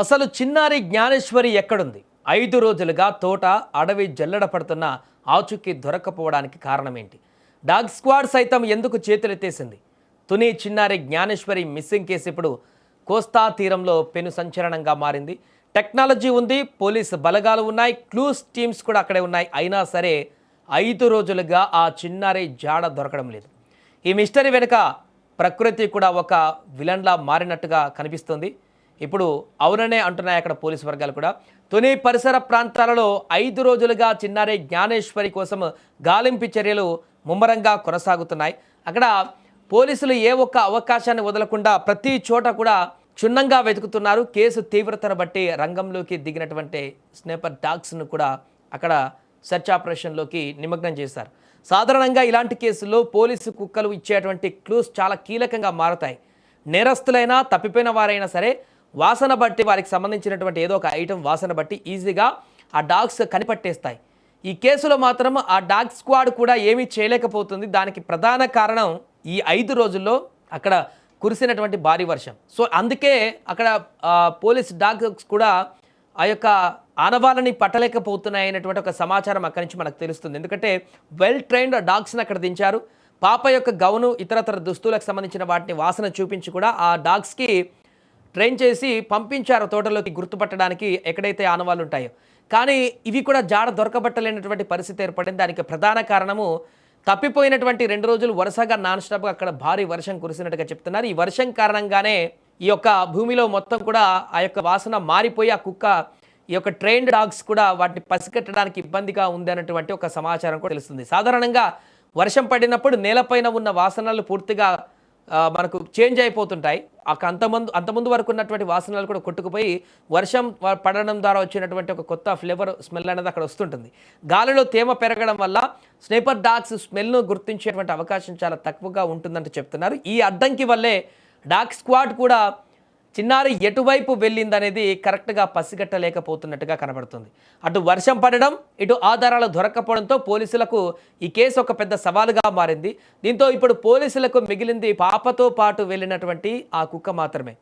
అసలు చిన్నారి జ్ఞానేశ్వరి ఎక్కడుంది? 5 రోజులుగా తోట, అడవి జల్లెడ పడుతున్న ఆచూకీ దొరక్కపోవడానికి కారణమేంటి? డాగ్ స్క్వాడ్ సైతం ఎందుకు చేతులెత్తేసింది? తుని చిన్నారి జ్ఞానేశ్వరి మిస్సింగ్ కేసు ఇప్పుడు కోస్తా తీరంలో పెను సంచలనంగా మారింది. టెక్నాలజీ ఉంది, పోలీసు బలగాలు ఉన్నాయి, క్లూస్ టీమ్స్ కూడా అక్కడే ఉన్నాయి. అయినా సరే 5 రోజులుగా ఆ చిన్నారి జాడ దొరకడం లేదు. ఈ మిస్టరీ వెనుక ప్రకృతి కూడా ఒక విలన్లా మారినట్టుగా కనిపిస్తుంది. ఇప్పుడు అవుననే అంటున్నాయి అక్కడ పోలీసు వర్గాలు కూడా. తుని పరిసర ప్రాంతాలలో 5 రోజులుగా చిన్నారి జ్ఞానేశ్వరి కోసం గాలింపు చర్యలు ముమ్మరంగా కొనసాగుతున్నాయి. అక్కడ పోలీసులు ఏ ఒక్క అవకాశాన్ని వదలకుండా ప్రతి చోట కూడా క్షుణ్ణంగా వెతుకుతున్నారు. కేసు తీవ్రతను బట్టి రంగంలోకి దిగినటువంటి స్నేపర్ డాగ్స్ను కూడా అక్కడ సెర్చ్ ఆపరేషన్లోకి నిమగ్నం చేశారు. సాధారణంగా ఇలాంటి కేసుల్లో పోలీసు కుక్కలు ఇచ్చేటువంటి క్లూస్ చాలా కీలకంగా మారుతాయి. నేరస్తులైనా తప్పిపోయిన వారైనా సరే వాసన బట్టి వారికి సంబంధించినటువంటి ఏదో ఒక ఐటెం వాసన బట్టి ఈజీగా ఆ డాగ్స్ కనిపట్టేస్తాయి. ఈ కేసులో మాత్రం ఆ డాగ్ స్క్వాడ్ కూడా ఏమీ చేయలేకపోతుంది. దానికి ప్రధాన కారణం ఈ 5 రోజుల్లో అక్కడ కురిసినటువంటి భారీ వర్షం. సో అందుకే అక్కడ పోలీస్ డాగ్స్ కూడా ఆ యొక్క ఆనవాళ్ళని పట్టలేకపోతున్నాయి అనేటువంటి ఒక సమాచారం అక్కడి నుంచి మనకు తెలుస్తుంది. ఎందుకంటే వెల్ ట్రైన్డ్ డాగ్స్ని అక్కడ దించారు. పాప యొక్క గౌను ఇతరతర దుస్తులకు సంబంధించిన వాటిని వాసన చూపించి కూడా ఆ డాగ్స్కి ట్రైన్ చేసి పంపించారు తోటలోకి గుర్తుపట్టడానికి ఎక్కడైతే ఆనవాళ్ళు ఉంటాయో. కానీ ఇవి కూడా జాడ దొరకబట్టలేనటువంటి పరిస్థితి ఏర్పడింది. దానికి ప్రధాన కారణము తప్పిపోయినటువంటి 2 రోజులు వరుసగా నాన్ స్టాప్గా అక్కడ భారీ వర్షం కురిసినట్టుగా చెప్తున్నారు. ఈ వర్షం కారణంగానే ఈ యొక్క భూమిలో మొత్తం కూడా ఆ యొక్క వాసన మారిపోయి ఆ కుక్క ఈ యొక్క ట్రైన్డ్ డాగ్స్ కూడా వాటిని పసిగట్టడానికి ఇబ్బందిగా ఉంది అన్నటువంటి ఒక సమాచారం కూడా తెలుస్తుంది. సాధారణంగా వర్షం పడినప్పుడు నేలపైన ఉన్న వాసనలు పూర్తిగా మనకు చేంజ్ అయిపోతుంటాయి. అంతకుముందు వరకు ఉన్నటువంటి వాసనలు కూడా కొట్టుకుపోయి వర్షం పడడం ద్వారా వచ్చినటువంటి ఒక కొత్త ఫ్లేవర్ స్మెల్ అనేది అక్కడ వస్తుంటుంది. గాలిలో తేమ పెరగడం వల్ల స్నేపర్ డాగ్స్ స్మెల్ను గుర్తించేటువంటి అవకాశం చాలా తక్కువగా ఉంటుందంటూ చెప్తున్నారు. ఈ అడ్డంకి వల్లే డాగ్ స్క్వాడ్ కూడా చిన్నారి ఎటువైపు వెళ్ళిందనేది కరెక్ట్గా పసిగట్టలేకపోతున్నట్టుగా కనబడుతుంది. అటు వర్షం పడడం, ఇటు ఆధారాలు దొరక్కపోవడంతో పోలీసులకు ఈ కేసు ఒక పెద్ద సవాలుగా మారింది. దీంతో ఇప్పుడు పోలీసులకు మిగిలింది పాపతో పాటు వెళ్ళినటువంటి ఆ కుక్క మాత్రమే.